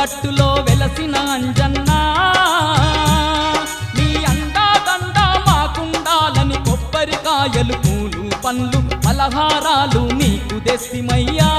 గట్టులో వెలసిన అంజన్నా నీ అండాదండ మాకుండాలని కొబ్బరికాయలు పూలు పండ్లు పలహారాలు నీకు దెస్తిమయ్యా